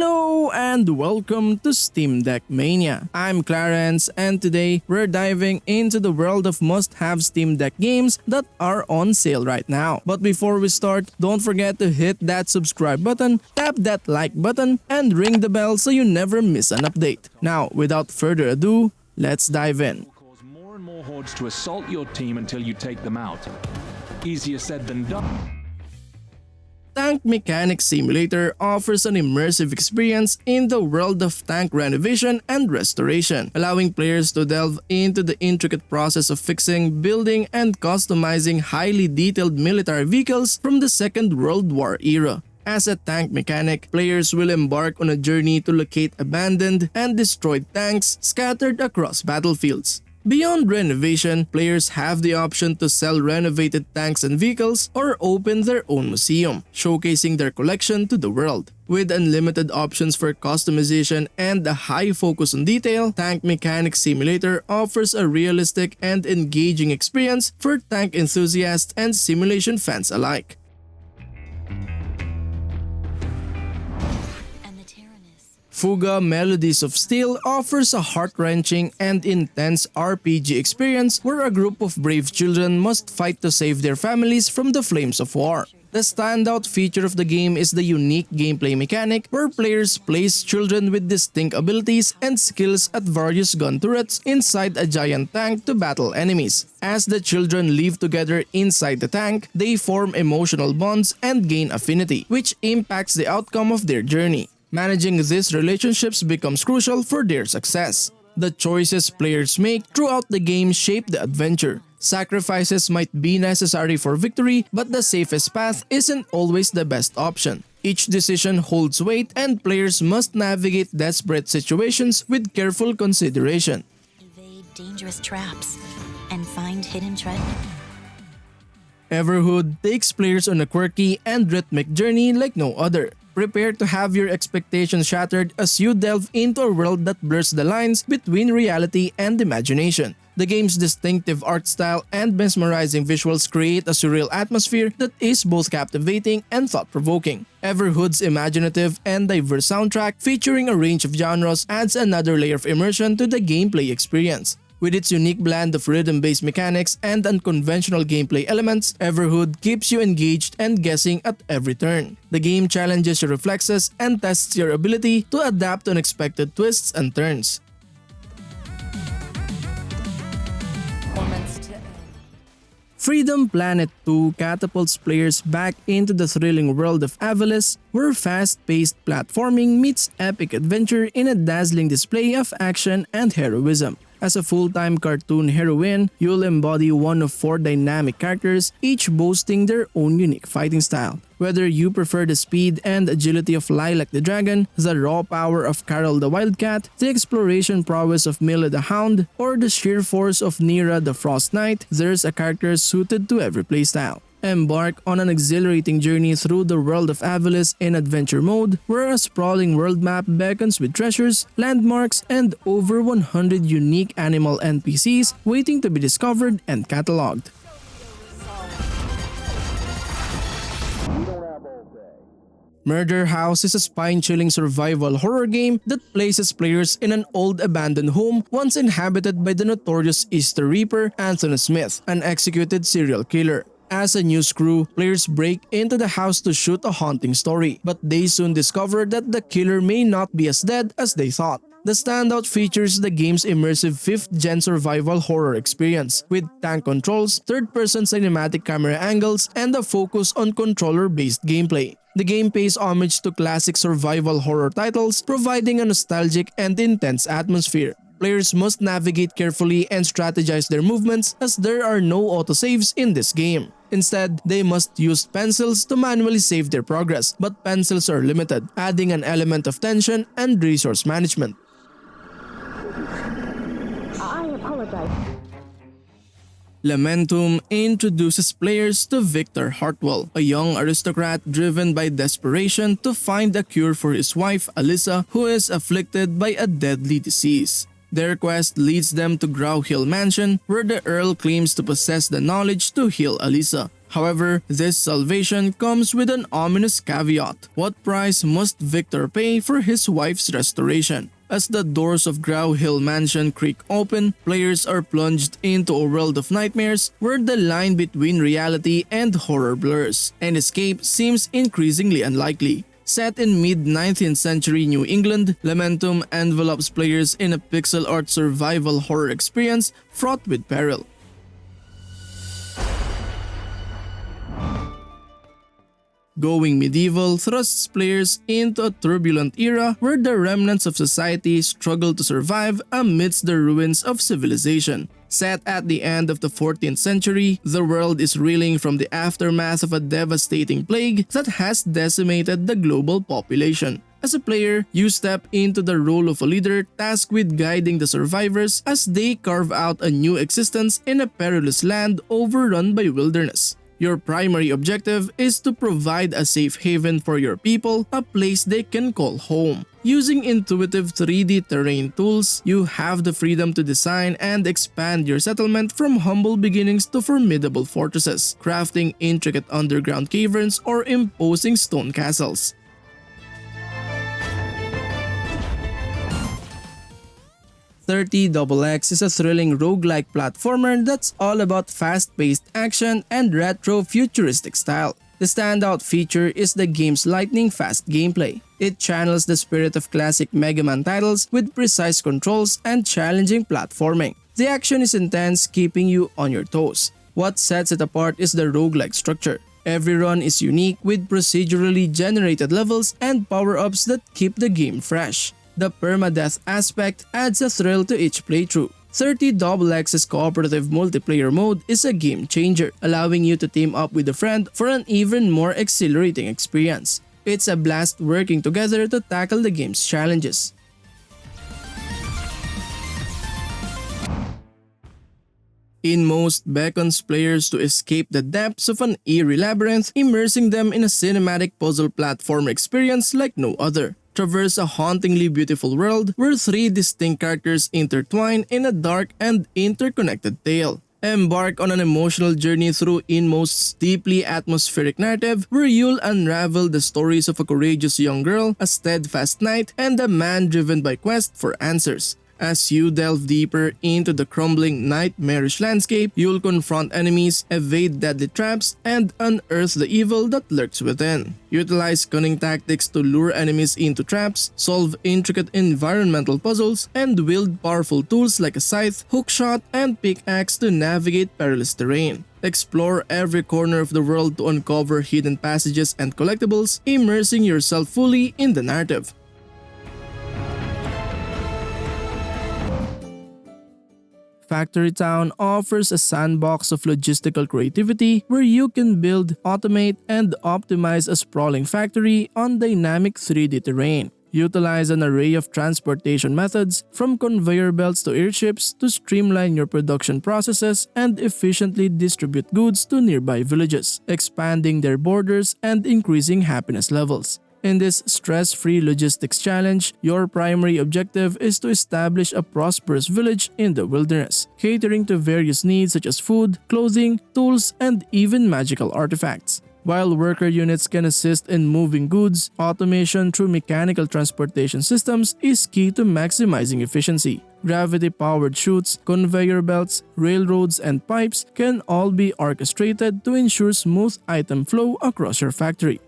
Hello and welcome to Steam Deck Mania. I'm Clarence and today we're diving into the world of must-have Steam Deck games that are on sale right now. But before we start, don't forget to hit that subscribe button, tap that like button, and ring the bell so you never miss an update. Now, without further ado, let's dive in. Cause more and more hordes to assault your team until you take them out. Easier said than done. Tank Mechanics Simulator offers an immersive experience in the world of tank renovation and restoration, allowing players to delve into the intricate process of fixing, building, and customizing highly detailed military vehicles from the Second World War era. As a tank mechanic, players will embark on a journey to locate abandoned and destroyed tanks scattered across battlefields. Beyond renovation, players have the option to sell renovated tanks and vehicles or open their own museum, showcasing their collection to the world. With unlimited options for customization and a high focus on detail, Tank Mechanics Simulator offers a realistic and engaging experience for tank enthusiasts and simulation fans alike. Fuga Melodies of Steel offers a heart-wrenching and intense RPG experience where a group of brave children must fight to save their families from the flames of war. The standout feature of the game is the unique gameplay mechanic where players place children with distinct abilities and skills at various gun turrets inside a giant tank to battle enemies. As the children live together inside the tank, they form emotional bonds and gain affinity, which impacts the outcome of their journey. Managing these relationships becomes crucial for their success. The choices players make throughout the game shape the adventure. Sacrifices might be necessary for victory, but the safest path isn't always the best option. Each decision holds weight and players must navigate desperate situations with careful consideration. Evade dangerous traps and find hidden treasure. Everhood takes players on a quirky and rhythmic journey like no other. Prepare to have your expectations shattered as you delve into a world that blurs the lines between reality and imagination. The game's distinctive art style and mesmerizing visuals create a surreal atmosphere that is both captivating and thought-provoking. Everhood's imaginative and diverse soundtrack featuring a range of genres adds another layer of immersion to the gameplay experience. With its unique blend of rhythm-based mechanics and unconventional gameplay elements, Everhood keeps you engaged and guessing at every turn. The game challenges your reflexes and tests your ability to adapt to unexpected twists and turns. Freedom Planet 2 catapults players back into the thrilling world of Avalis, where fast-paced platforming meets epic adventure in a dazzling display of action and heroism. As a full-time cartoon heroine, you'll embody one of 4 dynamic characters, each boasting their own unique fighting style. Whether you prefer the speed and agility of Lilac the Dragon, the raw power of Carol the Wildcat, the exploration prowess of Mila the Hound, or the sheer force of Nira the Frost Knight, there's a character suited to every playstyle. Embark on an exhilarating journey through the world of Avalis in adventure mode, where a sprawling world map beckons with treasures, landmarks, and over 100 unique animal NPCs waiting to be discovered and cataloged. Murder House is a spine-chilling survival horror game that places players in an old abandoned home once inhabited by the notorious Easter Reaper Anthony Smith, an executed serial killer. As a news crew, players break into the house to shoot a haunting story, but they soon discover that the killer may not be as dead as they thought. The standout features the game's immersive 5th-gen survival horror experience, with tank controls, third-person cinematic camera angles, and a focus on controller-based gameplay. The game pays homage to classic survival horror titles, providing a nostalgic and intense atmosphere. Players must navigate carefully and strategize their movements as there are no autosaves in this game. Instead, they must use pencils to manually save their progress, but pencils are limited, adding an element of tension and resource management. I apologize. Lamentum introduces players to Victor Hartwell, a young aristocrat driven by desperation to find a cure for his wife Alyssa, who is afflicted by a deadly disease. Their quest leads them to Grow Hill Mansion, where the Earl claims to possess the knowledge to heal Alyssa. However, this salvation comes with an ominous caveat. What price must Victor pay for his wife's restoration? As the doors of Grau Hill Mansion creak open, players are plunged into a world of nightmares where the line between reality and horror blurs, and escape seems increasingly unlikely. Set in mid-19th century New England, Lamentum envelopes players in a pixel art survival horror experience fraught with peril. Going medieval thrusts players into a turbulent era where the remnants of society struggle to survive amidst the ruins of civilization. Set at the end of the 14th century, the world is reeling from the aftermath of a devastating plague that has decimated the global population. As a player, you step into the role of a leader tasked with guiding the survivors as they carve out a new existence in a perilous land overrun by wilderness. Your primary objective is to provide a safe haven for your people, a place they can call home. Using intuitive 3D terrain tools, you have the freedom to design and expand your settlement from humble beginnings to formidable fortresses, crafting intricate underground caverns or imposing stone castles. 30XX is a thrilling roguelike platformer that's all about fast-paced action and retro-futuristic style. The standout feature is the game's lightning-fast gameplay. It channels the spirit of classic Mega Man titles with precise controls and challenging platforming. The action is intense, keeping you on your toes. What sets it apart is the roguelike structure. Every run is unique with procedurally generated levels and power-ups that keep the game fresh. The permadeath aspect adds a thrill to each playthrough. 30XX's cooperative multiplayer mode is a game changer, allowing you to team up with a friend for an even more exhilarating experience. It's a blast working together to tackle the game's challenges. INMOST beckons players to escape the depths of an eerie labyrinth, immersing them in a cinematic puzzle platform experience like no other. Traverse a hauntingly beautiful world where three distinct characters intertwine in a dark and interconnected tale. Embark on an emotional journey through INMOST's deeply atmospheric narrative where you'll unravel the stories of a courageous young girl, a steadfast knight, and a man driven by quest for answers. As you delve deeper into the crumbling, nightmarish landscape, you'll confront enemies, evade deadly traps, and unearth the evil that lurks within. Utilize cunning tactics to lure enemies into traps, solve intricate environmental puzzles, and wield powerful tools like a scythe, hookshot, and pickaxe to navigate perilous terrain. Explore every corner of the world to uncover hidden passages and collectibles, immersing yourself fully in the narrative. Factory Town offers a sandbox of logistical creativity where you can build, automate, and optimize a sprawling factory on dynamic 3D terrain. Utilize an array of transportation methods, from conveyor belts to airships, to streamline your production processes and efficiently distribute goods to nearby villages, expanding their borders and increasing happiness levels. In this stress-free logistics challenge, your primary objective is to establish a prosperous village in the wilderness, catering to various needs such as food, clothing, tools, and even magical artifacts. While worker units can assist in moving goods, automation through mechanical transportation systems is key to maximizing efficiency. Gravity-powered chutes, conveyor belts, railroads, and pipes can all be orchestrated to ensure smooth item flow across your factory.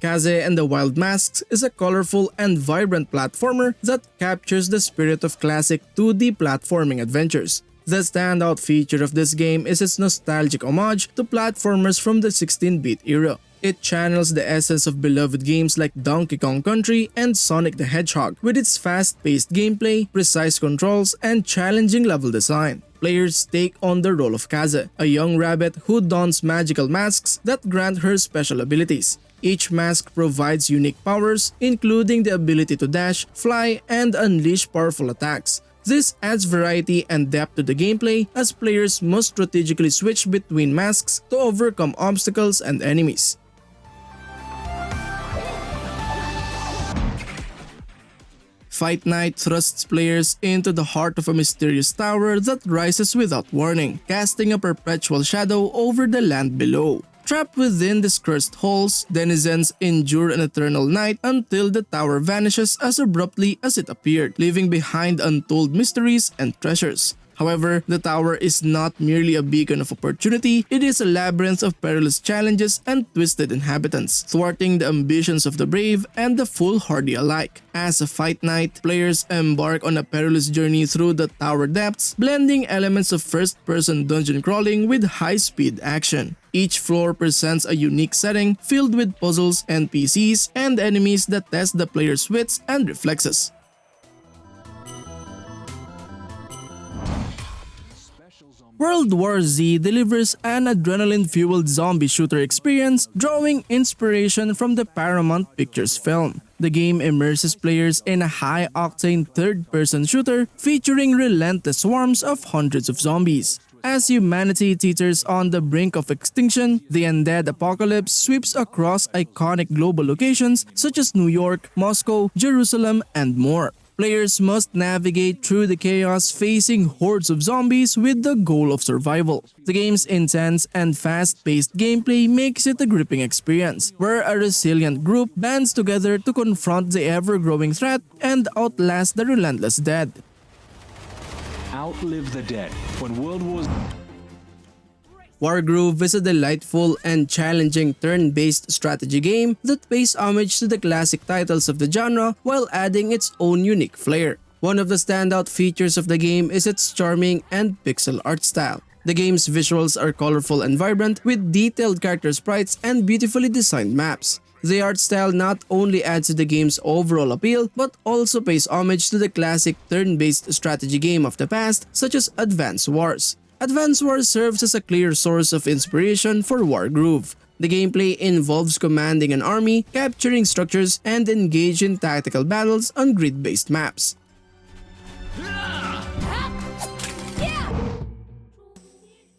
Kaze and the Wild Masks is a colorful and vibrant platformer that captures the spirit of classic 2D platforming adventures. The standout feature of this game is its nostalgic homage to platformers from the 16-bit era. It channels the essence of beloved games like Donkey Kong Country and Sonic the Hedgehog with its fast-paced gameplay, precise controls, and challenging level design. Players take on the role of Kaze, a young rabbit who dons magical masks that grant her special abilities. Each mask provides unique powers, including the ability to dash, fly, and unleash powerful attacks. This adds variety and depth to the gameplay as players must strategically switch between masks to overcome obstacles and enemies. Fight Night thrusts players into the heart of a mysterious tower that rises without warning, casting a perpetual shadow over the land below. Trapped within these cursed halls, denizens endure an eternal night until the tower vanishes as abruptly as it appeared, leaving behind untold mysteries and treasures. However, the tower is not merely a beacon of opportunity, it is a labyrinth of perilous challenges and twisted inhabitants, thwarting the ambitions of the brave and the foolhardy alike. As a Fight Night, players embark on a perilous journey through the tower depths, blending elements of first-person dungeon crawling with high-speed action. Each floor presents a unique setting filled with puzzles, NPCs, and enemies that test the player's wits and reflexes. World War Z delivers an adrenaline-fueled zombie shooter experience, drawing inspiration from the Paramount Pictures film. The game immerses players in a high-octane third-person shooter featuring relentless swarms of hundreds of zombies. As humanity teeters on the brink of extinction, the undead apocalypse sweeps across iconic global locations such as New York, Moscow, Jerusalem, and more. Players must navigate through the chaos facing hordes of zombies with the goal of survival. The game's intense and fast-paced gameplay makes it a gripping experience, where a resilient group bands together to confront the ever-growing threat and outlast the relentless dead. Outlive the dead. When World War Wargroove is a delightful and challenging turn-based strategy game that pays homage to the classic titles of the genre while adding its own unique flair. One of the standout features of the game is its charming and pixel art style. The game's visuals are colorful and vibrant with detailed character sprites and beautifully designed maps. The art style not only adds to the game's overall appeal but also pays homage to the classic turn-based strategy game of the past such as Advance Wars. Advance Wars serves as a clear source of inspiration for Wargroove. The gameplay involves commanding an army, capturing structures, and engage in tactical battles on grid-based maps.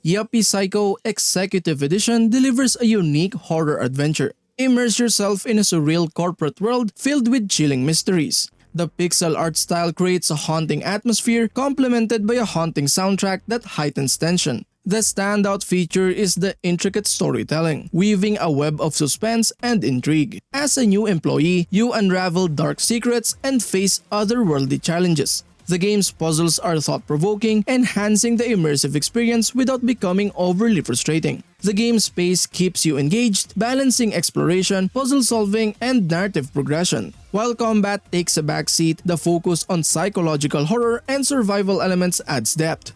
Yuppie Psycho Executive Edition delivers a unique horror adventure. Immerse yourself in a surreal corporate world filled with chilling mysteries. The pixel art style creates a haunting atmosphere complemented by a haunting soundtrack that heightens tension. The standout feature is the intricate storytelling, weaving a web of suspense and intrigue. As a new employee, you unravel dark secrets and face otherworldly challenges. The game's puzzles are thought-provoking, enhancing the immersive experience without becoming overly frustrating. The game's pace keeps you engaged, balancing exploration, puzzle solving, and narrative progression. While combat takes a backseat, the focus on psychological horror and survival elements adds depth.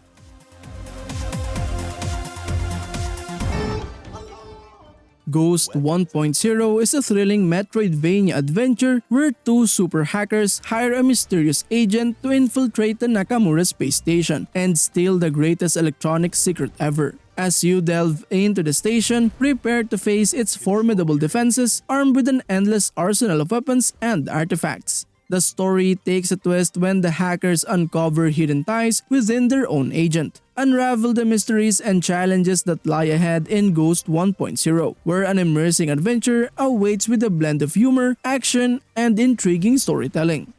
Ghost 1.0 is a thrilling Metroidvania adventure where two super hackers hire a mysterious agent to infiltrate the Nakamura space station and steal the greatest electronic secret ever. As you delve into the station, prepare to face its formidable defenses armed with an endless arsenal of weapons and artifacts. The story takes a twist when the hackers uncover hidden ties within their own agent. Unravel the mysteries and challenges that lie ahead in Ghost 1.0, where an immersing adventure awaits with a blend of humor, action, and intriguing storytelling.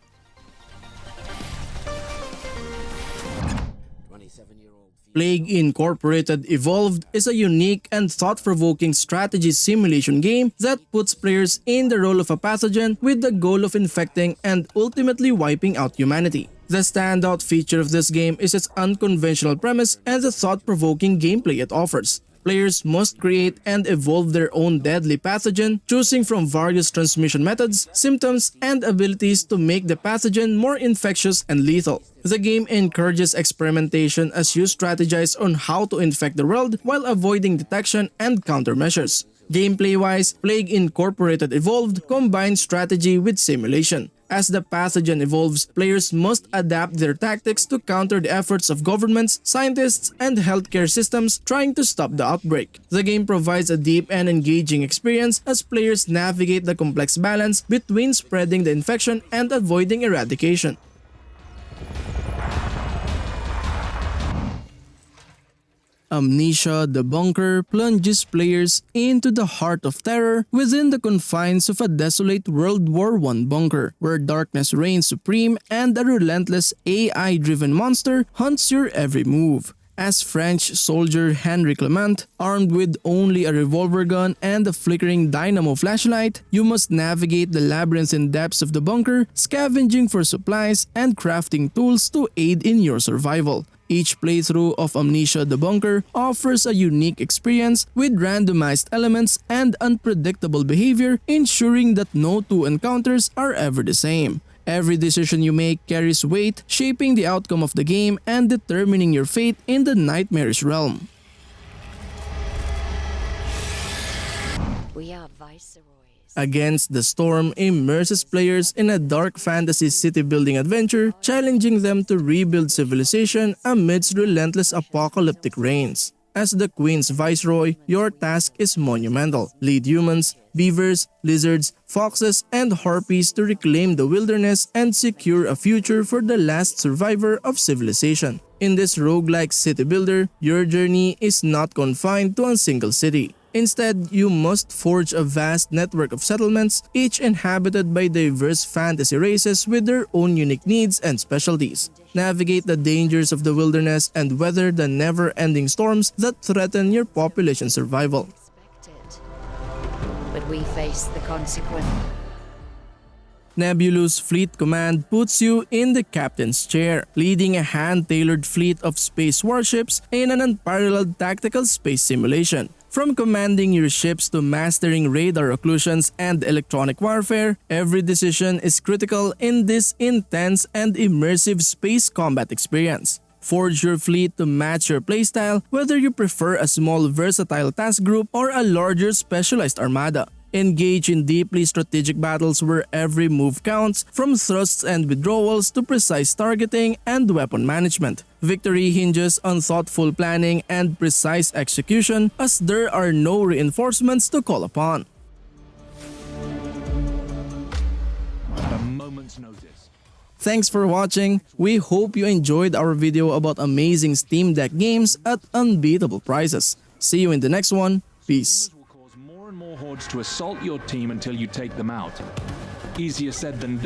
Plague Incorporated Evolved is a unique and thought-provoking strategy simulation game that puts players in the role of a pathogen with the goal of infecting and ultimately wiping out humanity. The standout feature of this game is its unconventional premise and the thought-provoking gameplay it offers. Players must create and evolve their own deadly pathogen, choosing from various transmission methods, symptoms, and abilities to make the pathogen more infectious and lethal. The game encourages experimentation as you strategize on how to infect the world while avoiding detection and countermeasures. Gameplay-wise, Plague Incorporated Evolved combines strategy with simulation. As the pathogen evolves, players must adapt their tactics to counter the efforts of governments, scientists, and healthcare systems trying to stop the outbreak. The game provides a deep and engaging experience as players navigate the complex balance between spreading the infection and avoiding eradication. Amnesia, the bunker, plunges players into the heart of terror within the confines of a desolate World War I bunker, where darkness reigns supreme and a relentless AI-driven monster hunts your every move. As French soldier Henry Clement, armed with only a revolver gun and a flickering dynamo flashlight, you must navigate the labyrinthine depths of the bunker, scavenging for supplies and crafting tools to aid in your survival. Each playthrough of Amnesia the Bunker offers a unique experience with randomized elements and unpredictable behavior, ensuring that no two encounters are ever the same. Every decision you make carries weight, shaping the outcome of the game and determining your fate in the nightmarish realm. We are viceroys. Against the Storm immerses players in a dark fantasy city-building adventure, challenging them to rebuild civilization amidst relentless apocalyptic reigns. As the Queen's Viceroy, your task is monumental. Lead humans, beavers, lizards, foxes, and harpies to reclaim the wilderness and secure a future for the last survivor of civilization. In this roguelike city builder, your journey is not confined to a single city. Instead, you must forge a vast network of settlements, each inhabited by diverse fantasy races with their own unique needs and specialties. Navigate the dangers of the wilderness and weather the never-ending storms that threaten your population's survival. But we face the consequence. Nebulous Fleet Command puts you in the captain's chair, leading a hand-tailored fleet of space warships in an unparalleled tactical space simulation. From commanding your ships to mastering radar occlusions and electronic warfare, every decision is critical in this intense and immersive space combat experience. Forge your fleet to match your playstyle, whether you prefer a small versatile task group or a larger specialized armada. Engage in deeply strategic battles where every move counts, from thrusts and withdrawals to precise targeting and weapon management. Victory hinges on thoughtful planning and precise execution, as there are no reinforcements to call upon. At a moment's notice. Thanks for watching. We hope you enjoyed our video about amazing Steam Deck games at unbeatable prices. See you in the next one. Peace. Will cause more and more hordes to assault your team until you take them out. Easier said than done.